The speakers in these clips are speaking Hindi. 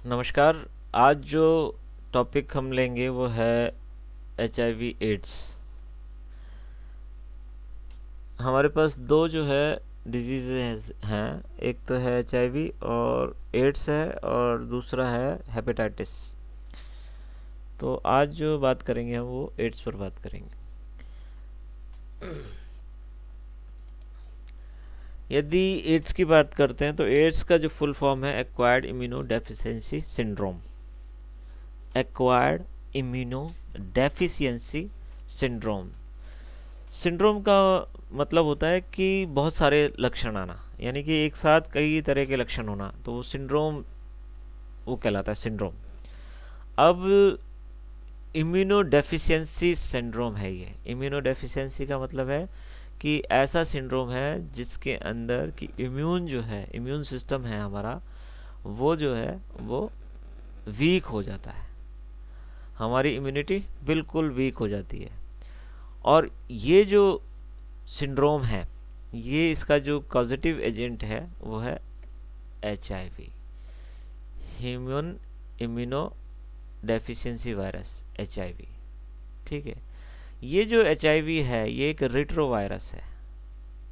नमस्कार। आज जो टॉपिक हम लेंगे वो है HIV एड्स। हमारे पास दो जो है डिजीज़ हैं, एक तो है HIV और एड्स है और दूसरा है हेपेटाइटिस। तो आज जो बात करेंगे हम वो एड्स पर बात करेंगे। यदि एड्स की बात करते हैं तो एड्स का जो फुल फॉर्म है acquired immuno deficiency syndrome. Acquired immuno deficiency syndrome. Syndrome का मतलब होता है कि बहुत सारे लक्षण आना, यानी कि एक साथ कई तरह के लक्षण होना, तो वो सिंड्रोम वो कहलाता है सिंड्रोम। अब इम्यूनो डेफिशिएंसी सिंड्रोम है ये। इम्यूनो डेफिशिएंसी का मतलब है कि ऐसा सिंड्रोम है जिसके अंदर कि इम्यून जो है, इम्यून सिस्टम है हमारा, वो जो है वो वीक हो जाता है। हमारी इम्यूनिटी बिल्कुल वीक हो जाती है। और ये जो सिंड्रोम है, ये इसका जो कॉजेटिव एजेंट है वो है HIV, human immuno deficiency virus, HIV। ठीक है। ये जो HIV है ये एक रिट्रो वायरस है।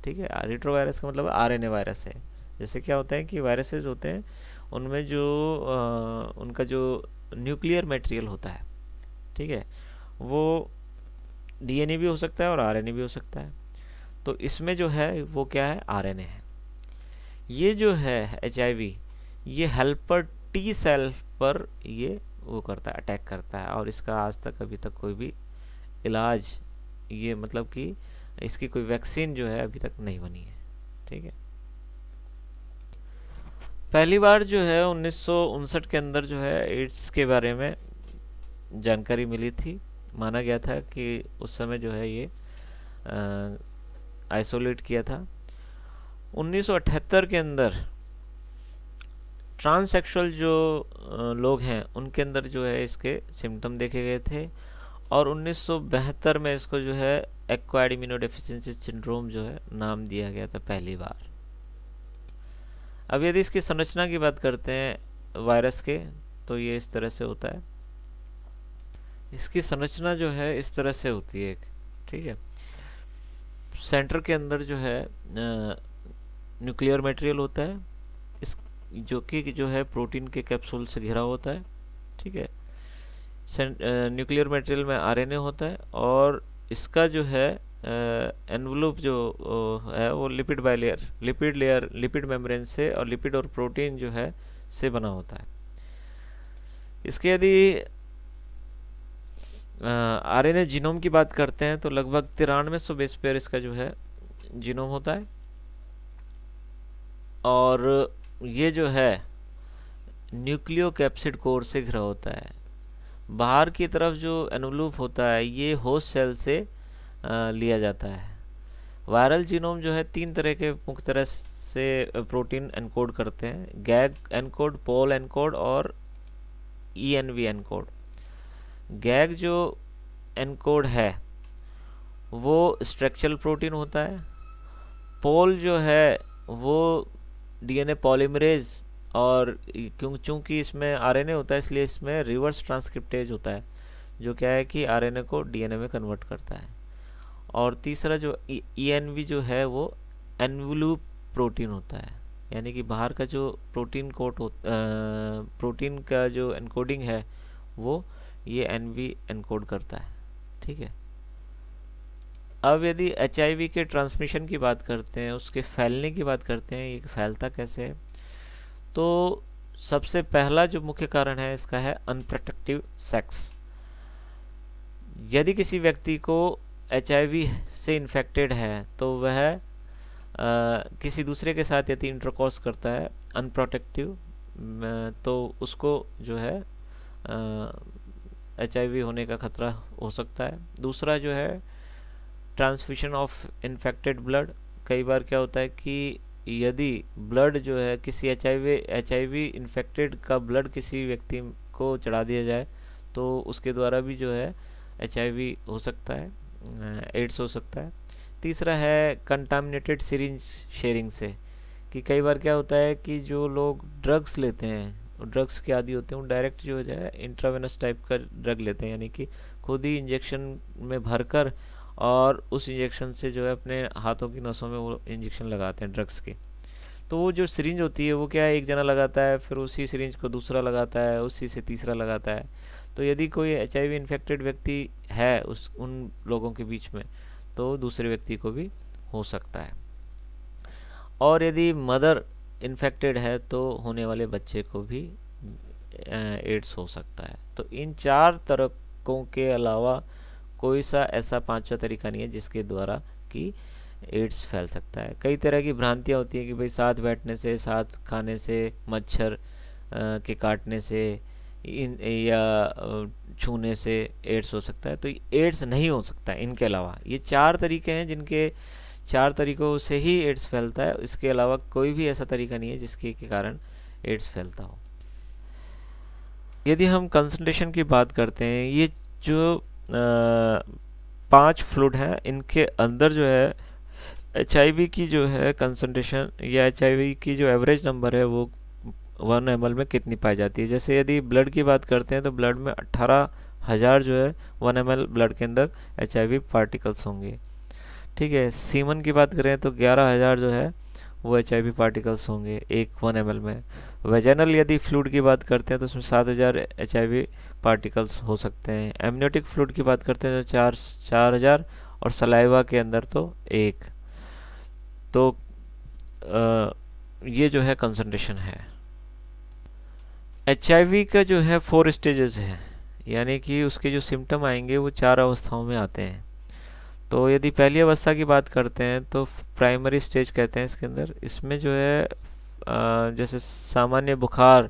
ठीक है। रिट्रो वायरस का मतलब RNA वायरस है। जैसे क्या होता है कि वायरसेस होते हैं, उनमें जो उनका जो न्यूक्लियर मटेरियल होता है, ठीक है, वो DNA भी हो सकता है और RNA भी हो सकता है। तो इसमें जो है वो क्या है, RNA है। ये जो है HIV, ये हेल्पर T सेल पर ये वो करता है, अटैक करता है, और इसका आज तक अभी तक कोई भी इलाज, ये मतलब कि इसकी कोई वैक्सीन जो है अभी तक नहीं बनी है। ठीक है। पहली बार जो है 1959 के अंदर जो है एड्स के बारे में जानकारी मिली थी। माना गया था कि उस समय जो है ये आइसोलेट किया था। 1978 के अंदर ट्रांससेक्सुअल जो लोग हैं उनके अंदर जो है इसके सिम्टम देखे गए थे, और 1972 में इसको जो है एक्वायर्ड इम्यूनोडेफिशिएंसी सिंड्रोम जो है नाम दिया गया था पहली बार। अब यदि इसकी संरचना की बात करते हैं वायरस के, तो ये इस तरह से होता है। इसकी संरचना जो है इस तरह से होती है। ठीक है। सेंटर के अंदर जो है न्यूक्लियर मटेरियल होता है, इस जो कि जो है प्रोटीन के कैप्सूल से घिरा होता है। ठीक है। न्यूक्लियर मटेरियल में RNA होता है, और इसका जो है एनवलप जो है वो lipid bilayer, lipid layer, lipid membrane से और लिपिड और प्रोटीन जो है से बना होता है। इसके यदि RNA जीनोम की बात करते हैं तो लगभग 9300 बेस पेयर इसका जो है जीनोम होता है, और ये जो है न्यूक्लियोकैप्सिड कोर से घिरा होता है। बाहर की तरफ जो एनवलप होता है ये होस्ट सेल से लिया जाता है। वायरल जीनोम जो है तीन तरह के मुख्य तरह से प्रोटीन एनकोड करते हैं: गैग एनकोड, पोल एनकोड और ENV एनकोड। गैग जो एनकोड है वो स्ट्रक्चरल प्रोटीन होता है। पोल जो है वो DNA पॉलीमरेज, और चूंकि इसमें RNA होता है इसलिए इसमें रिवर्स ट्रांसक्रिप्टेज होता है, जो क्या है कि RNA को DNA में कन्वर्ट करता है। और तीसरा जो ENV जो है वो एनवलप प्रोटीन होता है, यानी कि बाहर का जो प्रोटीन कोट हो, प्रोटीन का जो एनकोडिंग है वो ये NV एनकोड करता है। ठीक है। अब यदि HIV के ट्रांसमिशन की बात करते हैं, उसके फैलने की बात करते हैं, ये फैलता कैसे है, तो सबसे पहला जो मुख्य कारण है इसका है अनप्रोटेक्टिव सेक्स। यदि किसी व्यक्ति को HIV से इन्फेक्टेड है तो वह किसी दूसरे के साथ यदि इंटरकोर्स करता है अनप्रोटेक्टिव, तो उसको जो है HIV होने का खतरा हो सकता है। दूसरा जो है ट्रांसफ्यूशन ऑफ इन्फेक्टेड ब्लड। कई बार क्या होता है कि यदि ब्लड जो है किसी HIV इन्फेक्टेड का ब्लड किसी व्यक्ति को चढ़ा दिया जाए तो उसके द्वारा भी जो है HIV हो सकता है, एड्स हो सकता है। तीसरा है कंटामिनेटेड सिरिंज शेयरिंग से, कि कई बार क्या होता है कि जो लोग ड्रग्स लेते हैं ड्रग्स के आदी होते हैं वो डायरेक्ट जो है इंट्रावेनस टाइप का ड्रग लेते हैं, यानी कि खुद ही इंजेक्शन में भरकर और उस इंजेक्शन से जो है अपने हाथों की नसों में वो इंजेक्शन लगाते हैं ड्रग्स के। तो वो जो सिरिंज होती है वो क्या है, एक जना लगाता है, फिर उसी सिरिंज को दूसरा लगाता है, उसी से तीसरा लगाता है। तो यदि कोई HIV इन्फेक्टेड व्यक्ति है उस उन लोगों के बीच में, तो दूसरे व्यक्ति को भी हो सकता है। और यदि मदर इन्फेक्टेड है तो होने वाले बच्चे को भी एड्स हो सकता है। तो इन 4 तरीकों के अलावा कोई सा ऐसा पांचवा तरीका नहीं है जिसके द्वारा कि एड्स फैल सकता है। कई तरह की भ्रांतियाँ होती हैं कि भाई साथ बैठने से, साथ खाने से, मच्छर के काटने से या छूने से एड्स हो सकता है। तो एड्स नहीं हो सकता है इनके अलावा। ये 4 तरीके हैं जिनके 4 तरीकों से ही एड्स फैलता है। इसके अलावा कोई भी ऐसा तरीका नहीं है जिसके के कारण एड्स फैलता हो। यदि हम कंसंट्रेशन की बात करते हैं, ये जो 5 फ्लूइड हैं इनके अंदर जो है HIV की जो है कंसंट्रेशन या HIV की जो एवरेज नंबर है वो 1 ml में कितनी पाई जाती है। जैसे यदि ब्लड की बात करते हैं तो ब्लड में 18,000 जो है 1 ml ब्लड के अंदर HIV पार्टिकल्स होंगे। ठीक है, सीमन की बात करें तो 11,000 जो है वो HIV पार्टिकल्स होंगे 1 ml में। वेजाइनल यदि फ्लूइड की बात करते हैं तो उसमें 7,000 HIV पार्टिकल्स हो सकते हैं। एमनियोटिक फ्लूइड की बात करते हैं तो 4,000 और सलाइवा के अंदर तो 1। तो ये जो है कंसंट्रेशन है। HIV का जो है 4 स्टेजेस हैं, यानी कि उसके जो सिम्टम आएंगे वो 4 अवस्थाओं में आते हैं। तो यदि पहली अवस्था की बात करते हैं तो प्राइमरी स्टेज कहते हैं इसके अंदर। इसमें जो है जैसे सामान्य बुखार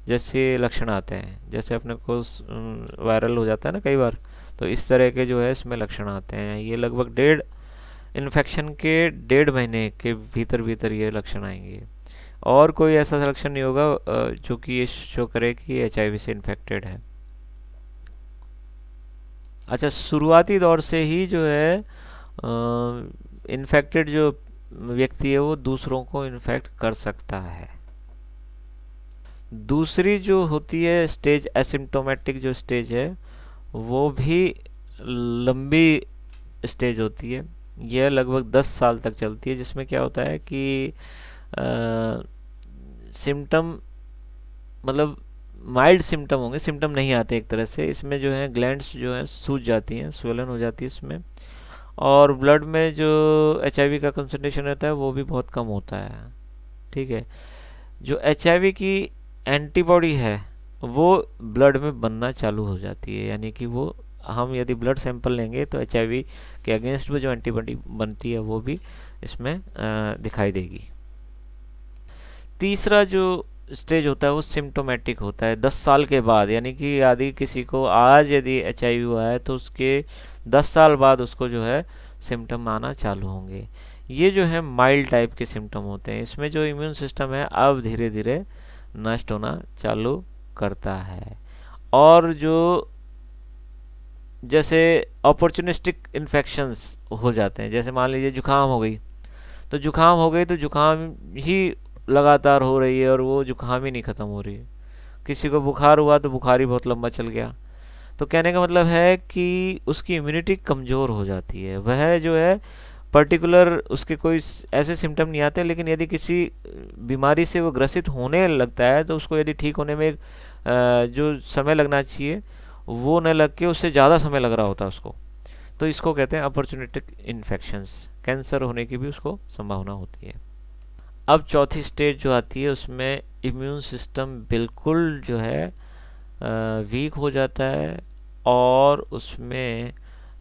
जैसे लक्षण आते हैं, जैसे अपने को वायरल हो जाता है ना कई बार, तो इस तरह के जो है इसमें लक्षण आते हैं। ये लगभग इन्फेक्शन के 1.5 महीने के भीतर भीतर ये लक्षण आएंगे। और कोई ऐसा लक्षण नहीं होगा जो कि ये शो करे कि HIV से इन्फेक्टेड है। अच्छा, शुरुआती दौर से ही जो है इन्फेक्टेड जो व्यक्ति है वो दूसरों को इन्फेक्ट कर सकता है। दूसरी जो होती है स्टेज, एसिम्प्टोमेटिक जो स्टेज है, वो भी लंबी स्टेज होती है। यह लगभग 10 साल तक चलती है, जिसमें क्या होता है कि सिम्टम मतलब माइल्ड सिम्टम होंगे, सिम्टम नहीं आते एक तरह से। इसमें जो है ग्लैंड्स जो है सूज जाती हैं, स्वेलन हो जाती है इसमें, और ब्लड में जो HIV का कंसंट्रेशन रहता है वो भी बहुत कम होता है। ठीक है, जो HIV की एंटीबॉडी है वो ब्लड में बनना चालू हो जाती है, यानी कि वो हम यदि ब्लड सैंपल लेंगे तो HIV के अगेंस्ट में जो एंटीबॉडी बनती है वो भी इसमें दिखाई देगी। तीसरा जो स्टेज होता है वो सिम्टोमेटिक होता है 10 साल के बाद, यानी कि यदि किसी को आज यदि HIV हुआ है तो उसके 10 साल बाद उसको जो है सिम्टम आना चालू होंगे। ये जो है माइल्ड टाइप के सिम्टम होते हैं। इसमें जो इम्यून सिस्टम है अब धीरे धीरे नष्ट होना चालू करता है। और जो जैसे अपॉर्चुनिस्टिक इन्फेक्शंस हो जाते हैं, जैसे मान लीजिए जुकाम हो गई तो जुकाम ही लगातार हो रही है और वो जुकाम ही नहीं ख़त्म हो रही है। किसी को बुखार हुआ तो बुखार ही बहुत लंबा चल गया। तो कहने का मतलब है कि उसकी इम्यूनिटी कमज़ोर हो जाती है। वह जो है पर्टिकुलर उसके कोई ऐसे सिम्टम नहीं आते, लेकिन यदि किसी बीमारी से वो ग्रसित होने लगता है तो उसको यदि ठीक होने में जो समय लगना चाहिए वो न लग के उससे ज़्यादा समय लग रहा होता है उसको, तो इसको कहते हैं अपॉर्चुनिटिक इन्फेक्शंस। कैंसर होने की भी उसको संभावना होती है। अब चौथी स्टेज जो आती है उसमें इम्यून सिस्टम बिल्कुल जो है वीक हो जाता है और उसमें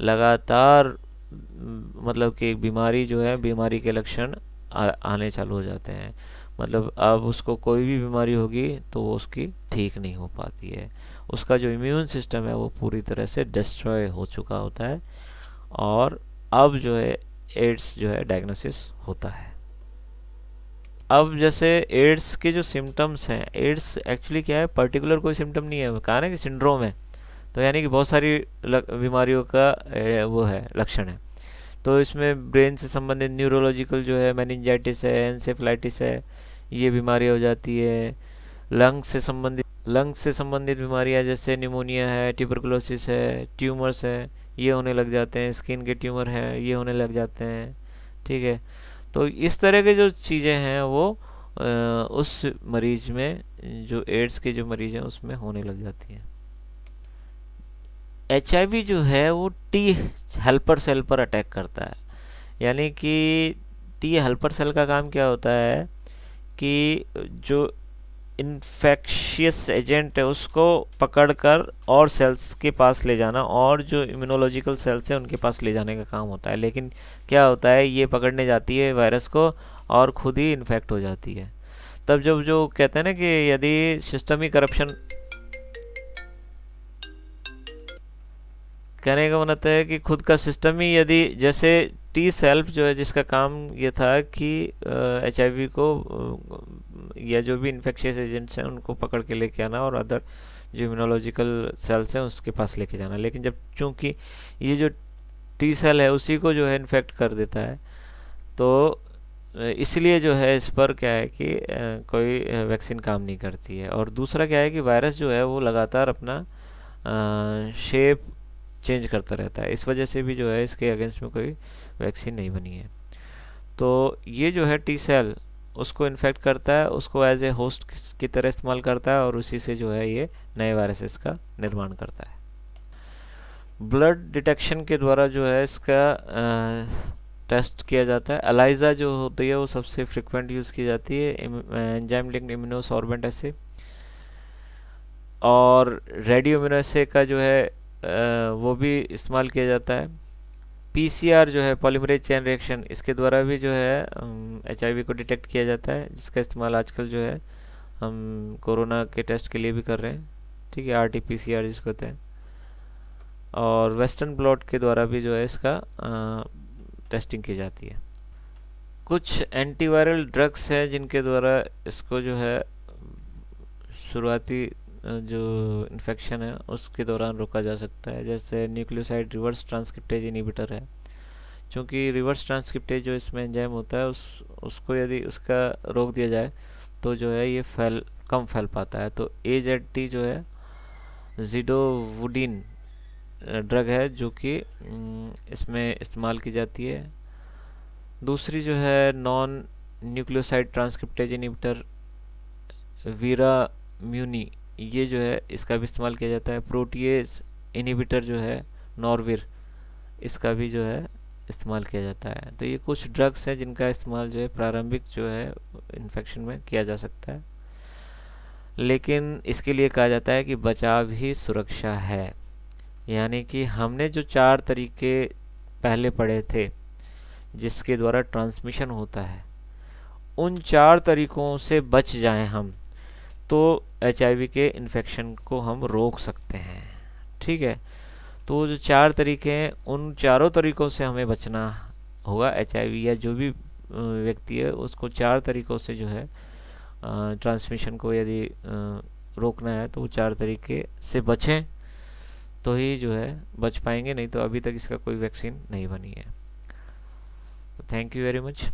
लगातार मतलब कि बीमारी जो है, बीमारी के लक्षण आने चालू हो जाते हैं। मतलब अब उसको कोई भी बीमारी होगी तो वो उसकी ठीक नहीं हो पाती है। उसका जो इम्यून सिस्टम है वो पूरी तरह से डिस्ट्रॉय हो चुका होता है और अब जो है एड्स जो है डायग्नोसिस होता है। अब जैसे एड्स के जो सिम्टम्स हैं, एड्स एक्चुअली क्या है, पर्टिकुलर कोई सिम्टम नहीं है, कहा ना कि सिंड्रोम है, तो यानी कि बहुत सारी बीमारियों का वो है लक्षण है। तो इसमें ब्रेन से संबंधित न्यूरोलॉजिकल जो है मेनिंजाइटिस है, एनसेफलाइटिस है, ये बीमारी हो जाती है। लंग्स से संबंधित बीमारियां जैसे निमोनिया है, ट्यूबरकुलोसिस है, ट्यूमर्स है, ये होने लग जाते हैं। स्किन के ट्यूमर हैं, ये होने लग जाते हैं। ठीक है। तो इस तरह के जो चीज़ें हैं वो उस मरीज में, जो एड्स के जो मरीज हैं उसमें होने लग जाती हैं। एचआईवी जो है वो टी हेल्पर सेल पर अटैक करता है। यानी कि टी हेल्पर सेल का काम क्या होता है कि जो इन्फेक्शियस एजेंट है उसको पकड़कर और सेल्स के पास ले जाना, और जो इम्यूनोलॉजिकल सेल्स हैं उनके पास ले जाने का काम होता है। लेकिन क्या होता है, ये पकड़ने जाती है वायरस को और खुद ही इन्फेक्ट हो जाती है। तब जब जो कहते हैं ना कि यदि सिस्टम ही करप्शन, कहने का मतलब है कि खुद का सिस्टम ही यदि, जैसे टी सेल्फ जो है जिसका काम ये था कि एचआईवी को या जो भी इन्फेक्शियस एजेंट्स हैं उनको पकड़ के लेके आना और अदर जो इम्यूनोलॉजिकल सेल्स हैं उसके पास लेके जाना। लेकिन जब चूंकि ये जो टी सेल है उसी को जो है इन्फेक्ट कर देता है, तो इसलिए जो है इस पर क्या है कि कोई वैक्सीन काम नहीं करती है। और दूसरा क्या है कि वायरस जो है वो लगातार अपना शेप चेंज करता रहता है, इस वजह से भी जो है इसके अगेंस्ट में कोई वैक्सीन नहीं बनी है। तो ये जो है टी सेल उसको इन्फेक्ट करता है, उसको एज ए होस्ट की तरह इस्तेमाल करता है और उसी से जो है ये नए वायरसेस का निर्माण करता है। ब्लड डिटेक्शन के द्वारा जो है इसका टेस्ट किया जाता है। एलाइजा जो होती है वो सबसे फ्रिक्वेंट यूज़ की जाती है, एंजाइम लिंक्ड इम्यूनोसॉर्बेंट एसे। और रेडियो इम्यूनोएसे का जो है वो भी इस्तेमाल किया जाता है। पीसीआर जो है पॉलीमरेज चेन रिएक्शन, इसके द्वारा भी जो है एचआईवी को डिटेक्ट किया जाता है, जिसका इस्तेमाल आजकल जो है हम कोरोना के टेस्ट के लिए भी कर रहे हैं। ठीक है, आरटीपीसीआर जिसको कहते हैं। और वेस्टर्न ब्लॉट के द्वारा भी जो है इसका टेस्टिंग की जाती है। कुछ एंटीवायरल ड्रग्स हैं जिनके द्वारा इसको जो है शुरुआती जो इन्फेक्शन है उसके दौरान रोका जा सकता है। जैसे न्यूक्लियोसाइड रिवर्स ट्रांसक्रिप्टेज इनहिबिटर है। क्योंकि रिवर्स ट्रांसक्रिप्टेज जो इसमें एंजाइम होता है उसको यदि उसका रोक दिया जाए तो जो है ये कम फैल पाता है। तो AZT जो है ज़िडोवुडिन ड्रग है जो कि इसमें इस्तेमाल की जाती है। दूसरी जो है नॉन न्यूक्लियोसाइड ट्रांसक्रिप्टेज इनहिबिटर वीराम्यूनी, ये जो है इसका भी इस्तेमाल किया जाता है। प्रोटीएज इनहिबिटर जो है नॉर्विर, इसका भी जो है इस्तेमाल किया जाता है। तो ये कुछ ड्रग्स हैं जिनका इस्तेमाल जो है प्रारंभिक जो है इन्फेक्शन में किया जा सकता है। लेकिन इसके लिए कहा जाता है कि बचाव ही सुरक्षा है। यानी कि हमने जो 4 तरीके पहले पढ़े थे जिसके द्वारा ट्रांसमिशन होता है, उन 4 तरीकों से बच जाएं हम, तो एचआईवी के इन्फेक्शन को हम रोक सकते हैं। ठीक है। तो जो 4 तरीके हैं उन चारों तरीकों से हमें बचना होगा। एचआईवी या जो भी व्यक्ति है उसको 4 तरीकों से जो है ट्रांसमिशन को यदि रोकना है तो वो 4 तरीके से बचें तो ही जो है बच पाएंगे, नहीं तो अभी तक इसका कोई वैक्सीन नहीं बनी है। तो थैंक यू वेरी मच।